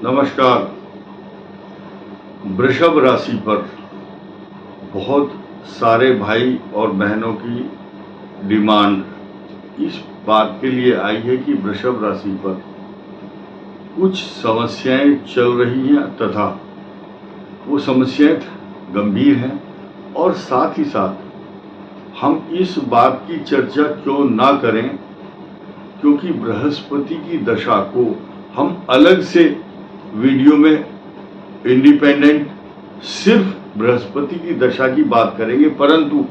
नमस्कार। वृषभ राशि पर बहुत सारे भाई और बहनों की डिमांड इस बात के लिए आई है कि वृषभ राशि पर कुछ समस्याएं चल रही हैं तथा वो समस्याएं गंभीर हैं, और साथ ही साथ हम इस बात की चर्चा क्यों ना करें, क्योंकि बृहस्पति की दशा को हम अलग से वीडियो में इंडिपेंडेंट सिर्फ बृहस्पति की दशा की बात करेंगे, परंतु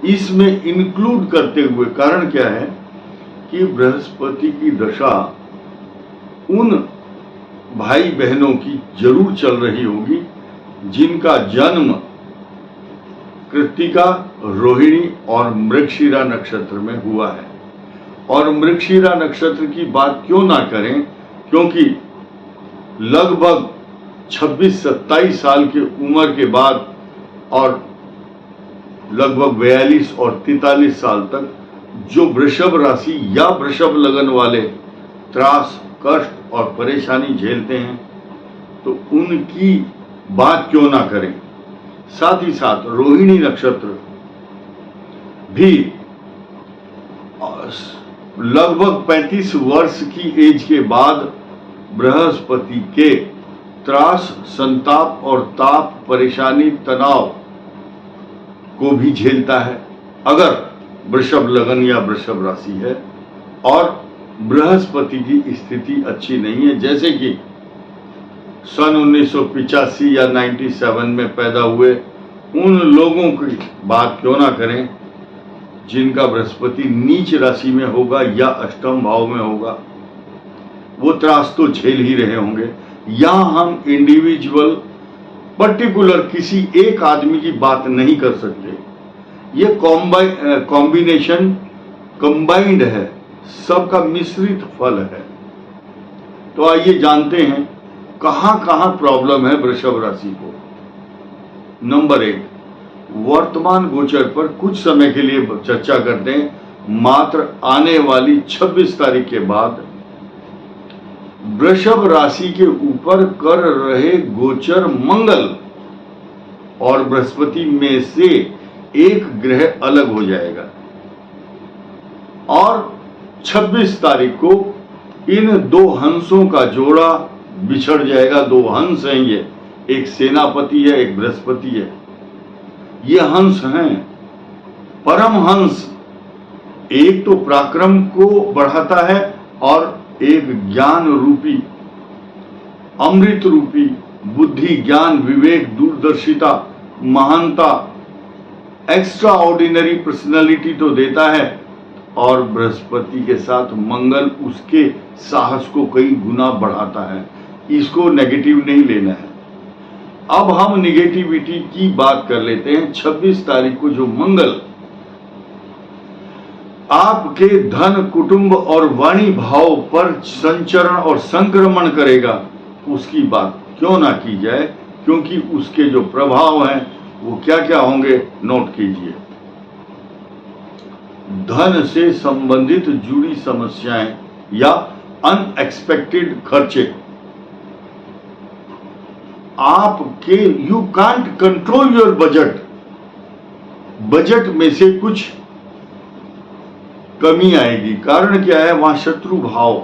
इसमें इंक्लूड करते हुए कारण क्या है कि बृहस्पति की दशा उन भाई बहनों की जरूर चल रही होगी जिनका जन्म कृत्तिका, रोहिणी और मृगशिरा नक्षत्र में हुआ है। और मृगशिरा नक्षत्र की बात क्यों ना करें, क्योंकि लगभग 26-27 साल की उम्र के बाद और लगभग 42 और 43 साल तक जो वृषभ राशि या वृषभ लगन वाले त्रास, कष्ट और परेशानी झेलते हैं, तो उनकी बात क्यों ना करें। साथ ही साथ रोहिणी नक्षत्र भी लगभग 35 वर्ष की एज के बाद बृहस्पति के त्रास, संताप और ताप, परेशानी, तनाव को भी झेलता है अगर वृषभ लगन या वृषभ राशि है और बृहस्पति की स्थिति अच्छी नहीं है। जैसे कि सन 1985 या 97 में पैदा हुए उन लोगों की बात क्यों ना करें जिनका बृहस्पति नीच राशि में होगा या अष्टम भाव में होगा। वो त्रास तो झेल ही रहे होंगे। यहां हम इंडिविजुअल पर्टिकुलर किसी एक आदमी की बात नहीं कर सकते, ये कॉम्बिनेशन कंबाइंड है, सबका मिश्रित फल है। तो आइए जानते हैं कहां कहां प्रॉब्लम है वृषभ राशि को। नंबर 1, वर्तमान गोचर पर कुछ समय के लिए चर्चा करते हैं। मात्र आने वाली 26 तारीख के बाद वृषभ राशि के ऊपर कर रहे गोचर मंगल और बृहस्पति में से एक ग्रह अलग हो जाएगा और 26 तारीख को इन दो हंसों का जोड़ा बिछड़ जाएगा। दो हंस हैं, ये एक सेनापति है, एक बृहस्पति है। ये हंस हैं परम हंस, एक तो पराक्रम को बढ़ाता है और एक ज्ञान रूपी, अमृत रूपी बुद्धि, ज्ञान, विवेक, दूरदर्शिता, महानता, एक्स्ट्रा ऑर्डिनरी पर्सनालिटी तो देता है। और बृहस्पति के साथ मंगल उसके साहस को कई गुना बढ़ाता है। इसको नेगेटिव नहीं लेना है। अब हम निगेटिविटी की बात कर लेते हैं। 26 तारीख को जो मंगल आपके धन, कुटुंब और वाणी भाव पर संचरण और संक्रमण करेगा, उसकी बात क्यों ना की जाए, क्योंकि उसके जो प्रभाव हैं वो क्या क्या होंगे नोट कीजिए। धन से संबंधित जुड़ी समस्याएं या अनएक्सपेक्टेड खर्चे, आपके you can't control your budget, budget में से कुछ कमी आएगी। कारण क्या है, वहां शत्रु भाव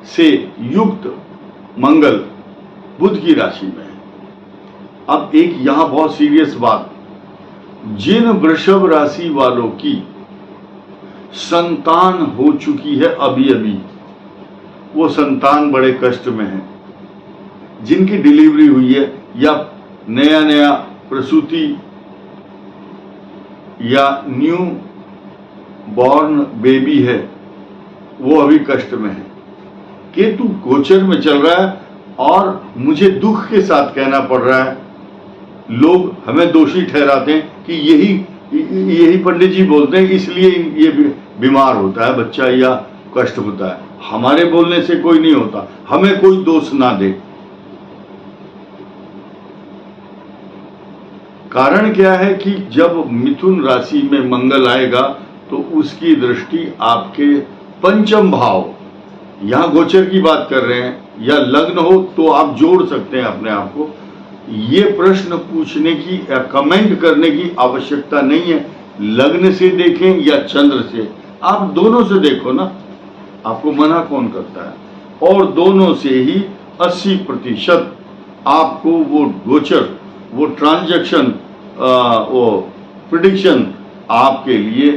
से युक्त मंगल बुध की राशि में है। अब एक यहां बहुत सीरियस बात, जिन वृषभ राशि वालों की संतान हो चुकी है अभी अभी, वो संतान बड़े कष्ट में है। जिनकी डिलीवरी हुई है या नया नया प्रसूति या न्यू बॉर्न बेबी है, वो अभी कष्ट में है। केतु गोचर में चल रहा है और मुझे दुख के साथ कहना पड़ रहा है, लोग हमें दोषी ठहराते हैं कि यही पंडित जी बोलते हैं इसलिए ये बीमार होता है बच्चा या कष्ट होता है। हमारे बोलने से कोई नहीं होता, हमें कोई दोष ना दे। कारण क्या है कि जब मिथुन राशि में मंगल आएगा तो उसकी दृष्टि आपके पंचम भाव यहां गोचर की बात कर रहे हैं या लग्न हो तो आप जोड़ सकते हैं अपने आप को। ये प्रश्न पूछने की या कमेंट करने की आवश्यकता नहीं है, लग्न से देखें या चंद्र से, आप दोनों से देखो ना, आपको मना कौन करता है। और दोनों से ही 80% आपको वो गोचर, वो ट्रांजैक्शन, वो प्रिडिक्शन आपके लिए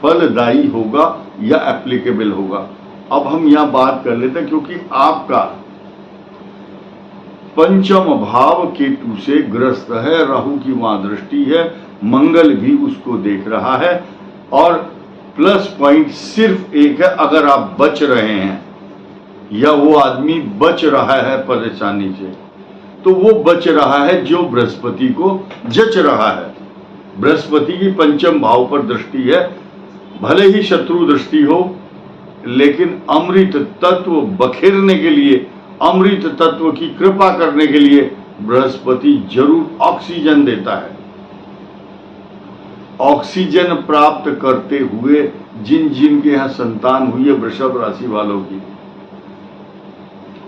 फलदायी होगा या एप्लीकेबल होगा। अब हम यहां बात कर लेते हैं, क्योंकि आपका पंचम भाव केतु से ग्रस्त है, राहु की वहां दृष्टि है, मंगल भी उसको देख रहा है, और प्लस पॉइंट सिर्फ एक है, अगर आप बच रहे हैं या वो आदमी बच रहा है परेशानी से, तो वो बच रहा है जो बृहस्पति को जच रहा है। बृहस्पति की पंचम भाव पर दृष्टि है, भले ही शत्रु दृष्टि हो, लेकिन अमृत तत्व बखेरने के लिए, अमृत तत्व की कृपा करने के लिए बृहस्पति जरूर ऑक्सीजन देता है। ऑक्सीजन प्राप्त करते हुए जिन जिन के यहां संतान हुई है वृषभ राशि वालों की,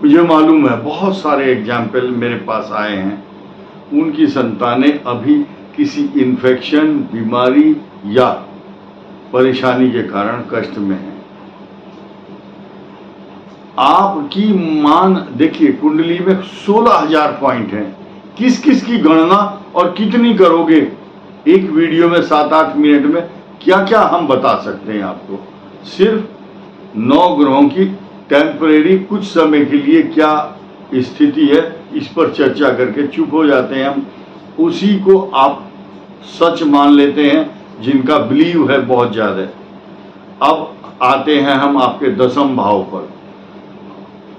मुझे मालूम है बहुत सारे एग्जाम्पल मेरे पास आए हैं, उनकी संतानें अभी किसी इन्फेक्शन, बीमारी या परेशानी के कारण कष्ट में है। आपकी मान देखिए, कुंडली में 16,000 पॉइंट हैं, किस किस की गणना और कितनी करोगे, एक वीडियो में 7-8 मिनट में क्या क्या हम बता सकते हैं आपको। सिर्फ 9 ग्रहों की टेम्परेरी कुछ समय के लिए क्या स्थिति है, इस पर चर्चा करके चुप हो जाते हैं हम, उसी को आप सच मान लेते हैं जिनका बिलीव है बहुत ज्यादा। अब आते हैं हम आपके 10वें भाव पर।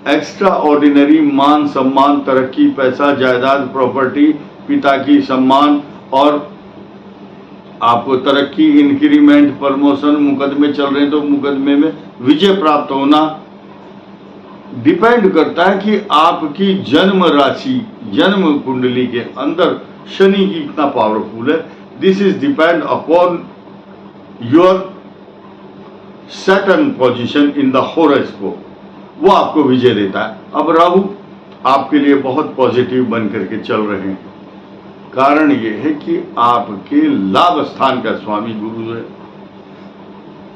एक्स्ट्रा ऑर्डिनरी मान सम्मान, तरक्की, पैसा, जायदाद, प्रॉपर्टी, पिता की सम्मान और आपको तरक्की, इंक्रीमेंट, प्रमोशन, मुकदमे चल रहे हैं तो मुकदमे में विजय प्राप्त होना, डिपेंड करता है कि आपकी जन्म राशि, जन्म कुंडली के अंदर शनि की कितना पावरफुल है। This is depend upon your Saturn position in the horoscope, वो आपको विजय देता है। अब राहु आपके लिए बहुत पॉजिटिव बन करके चल रहे हैं, कारण ये है कि आपके लाभ स्थान का स्वामी गुरु है।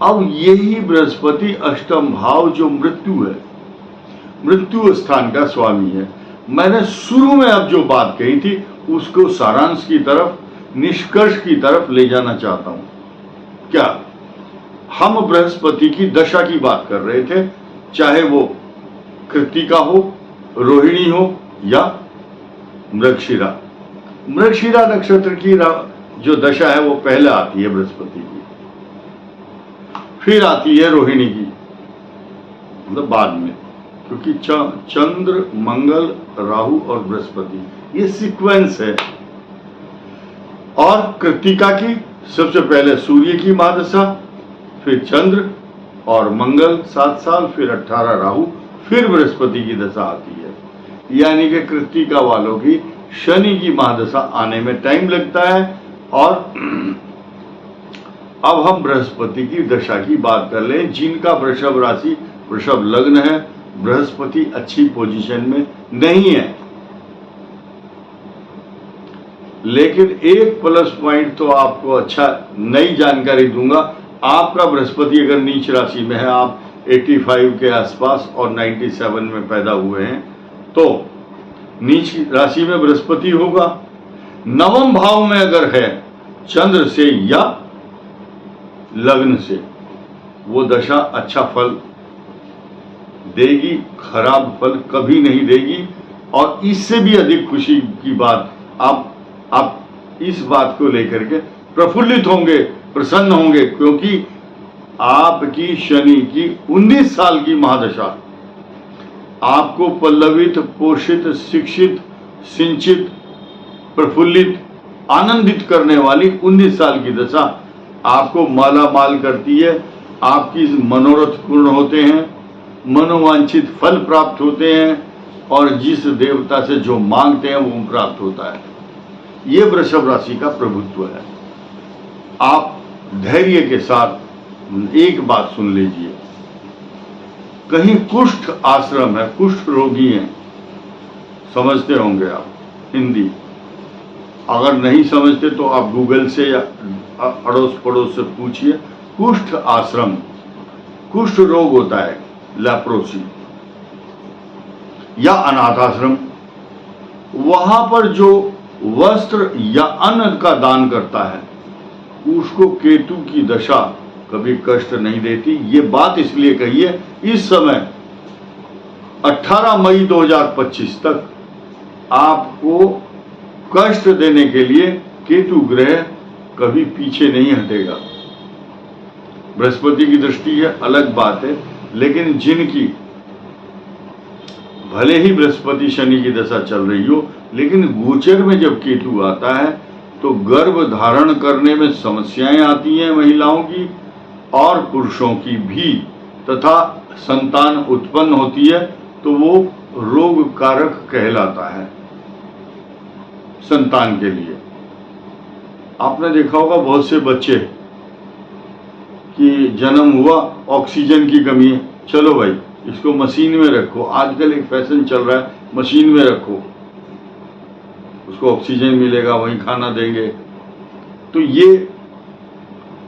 अब यही बृहस्पति अष्टम भाव जो मृत्यु है, मृत्यु स्थान का स्वामी है। मैंने शुरू में अब जो बात कही थी उसको सारांश की तरफ, निष्कर्ष की तरफ ले जाना चाहता हूं। क्या हम बृहस्पति की दशा की बात कर रहे थे, चाहे वो कृत्तिका हो, रोहिणी हो या मृगशिरा। मृगशिरा नक्षत्र की जो दशा है वो पहले आती है बृहस्पति की, फिर आती है रोहिणी की, मतलब बाद में, क्योंकि चंद्र, मंगल, राहु और बृहस्पति ये सीक्वेंस है। और कृत्तिका की सबसे पहले सूर्य की महादशा, फिर चंद्र और मंगल 7 साल, फिर 18 राहु, फिर बृहस्पति की दशा आती है। यानी कि कृत्तिका वालों की शनि की महादशा आने में टाइम लगता है। और अब हम बृहस्पति की दशा की बात कर लें, जिनका वृषभ राशि, वृषभ लग्न है, बृहस्पति अच्छी पोजीशन में नहीं है। लेकिन एक प्लस पॉइंट तो आपको अच्छा नई जानकारी दूंगा। आपका बृहस्पति अगर नीच राशि में है, आप 85 के आसपास और 97 में पैदा हुए हैं, तो नीच राशि में बृहस्पति होगा। 9वें भाव में अगर है चंद्र से या लग्न से, वो दशा अच्छा फल देगी, खराब फल कभी नहीं देगी। और इससे भी अधिक खुशी की बात, आप इस बात को लेकर के प्रफुल्लित होंगे, प्रसन्न होंगे, क्योंकि आपकी शनि की 19 साल की महादशा आपको पल्लवित, पोषित, शिक्षित, सिंचित, प्रफुल्लित, आनंदित करने वाली 19 साल की दशा आपको माला माल करती है। आपकी मनोरथ पूर्ण होते हैं, मनोवांछित फल प्राप्त होते हैं, और जिस देवता से जो मांगते हैं वो प्राप्त होता है। ये वृषभ राशि का प्रभुत्व है। आप धैर्य के साथ एक बात सुन लीजिए, कहीं कुष्ठ आश्रम है, कुष्ठ रोगी हैं, समझते होंगे आप हिंदी। अगर नहीं समझते तो आप गूगल से या अड़ोस पड़ोस से पूछिए। कुष्ठ आश्रम, कुष्ठ रोग होता है, लेप्रोसी, या अनाथ आश्रम। वहां पर जो वस्त्र या अन्न का दान करता है उसको केतु की दशा कभी कष्ट नहीं देती। ये बात इसलिए कही है, इस समय 18 मई 2025 तक आपको कष्ट देने के लिए केतु ग्रह कभी पीछे नहीं हटेगा। बृहस्पति की दृष्टि है, अलग बात है, लेकिन जिनकी भले ही बृहस्पति शनि की दशा चल रही हो, लेकिन गोचर में जब केतु आता है तो गर्भ धारण करने में समस्याएं आती हैं महिलाओं की और पुरुषों की भी, तथा संतान उत्पन्न होती है तो वो रोग कारक कहलाता है संतान के लिए। आपने देखा होगा बहुत से बच्चे कि जन्म हुआ, ऑक्सीजन की कमी है, चलो भाई इसको मशीन में रखो। आजकल एक फैशन चल रहा है, मशीन में रखो, उसको ऑक्सीजन मिलेगा, वहीं खाना देंगे। तो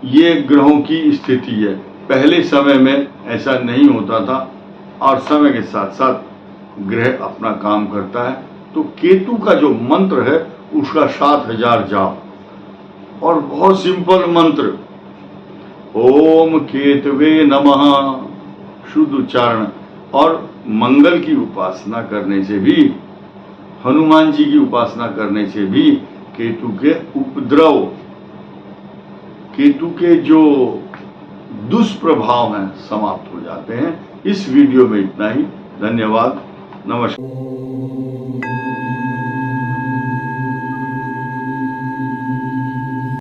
ये ग्रहों की स्थिति है। पहले समय में ऐसा नहीं होता था और समय के साथ साथ ग्रह अपना काम करता है। तो केतु का जो मंत्र है उसका 7000 जाप, और बहुत सिंपल मंत्र, ओम केतवे नमः, शुद्ध उच्चारण। और मंगल की उपासना करने से भी, हनुमान जी की उपासना करने से भी केतु के उपद्रव, केतु के जो दुष्प्रभाव हैं समाप्त हो जाते हैं। इस वीडियो में इतना ही। धन्यवाद, नमस्कार।